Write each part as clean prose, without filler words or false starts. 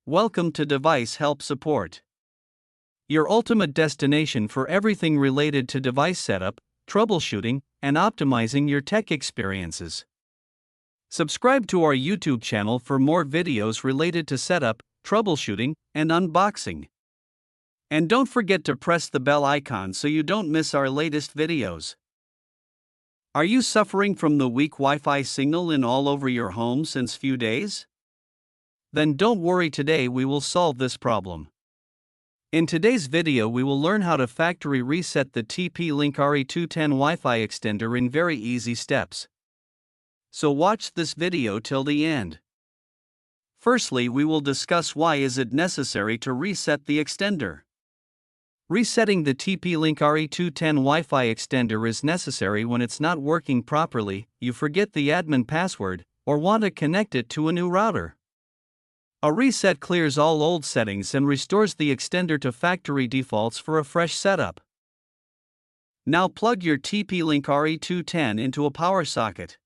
Welcome to Device Help Support, your ultimate destination for everything related to device setup, troubleshooting, and optimizing your tech experiences. Subscribe to our YouTube channel for more videos related to setup, troubleshooting, and unboxing. And don't forget to press the bell icon so you don't miss our latest videos. Are you suffering from the weak Wi-Fi signal in all over your home since few days? Then don't worry, today we will solve this problem. In today's video we will learn how to factory reset the TP-Link RE210 Wi-Fi extender in very easy steps. So watch this video till the end. Firstly, we will discuss why is it necessary to reset the extender. Resetting the TP-Link RE210 Wi-Fi extender is necessary when it's not working properly, you forget the admin password, or want to connect it to a new router. A reset clears all old settings and restores the extender to factory defaults for a fresh setup. Now plug your TP-Link RE210 into a power socket.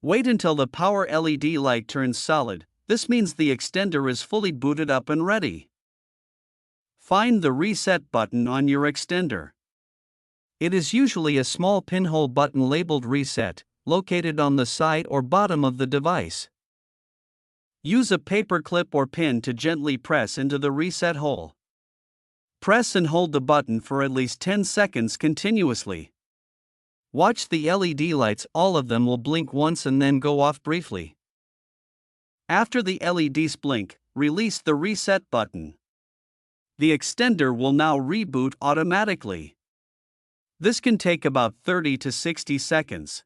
Wait until the power LED light turns solid. This means the extender is fully booted up and ready. Find the reset button on your extender. It is usually a small pinhole button labeled reset, located on the side or bottom of the device. Use a paper clip or pin to gently press into the reset hole. Press and hold the button for at least 10 seconds continuously. Watch the LED lights, all of them will blink once and then go off briefly. After the LEDs blink, release the reset button. The extender will now reboot automatically. This can take about 30 to 60 seconds.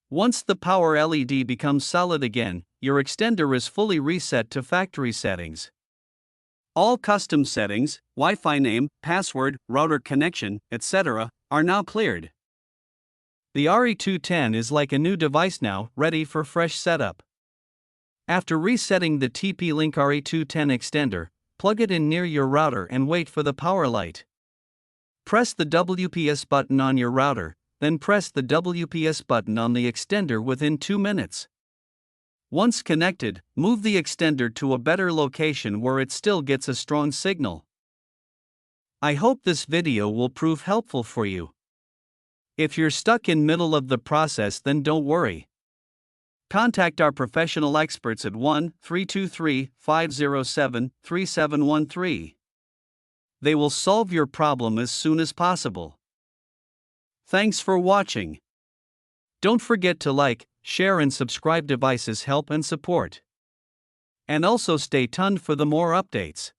Once the power LED becomes solid again, your extender is fully reset to factory settings. All custom settings, Wi-Fi name, password, router connection, etc., are now cleared. The RE210 is like a new device now, ready for fresh setup. After resetting the TP-Link RE210 extender, plug it in near your router and wait for the power light. Press the WPS button on your router, then press the WPS button on the extender within 2 minutes. Once connected, move the extender to a better location where it still gets a strong signal. I hope this video will prove helpful for you. If you're stuck in middle of the process, then don't worry. Contact our professional experts at 1-323-507-3713. They will solve your problem as soon as possible. Thanks for watching. Don't forget to like, share and subscribe. Devices Help and Support. And also stay tuned for the more updates.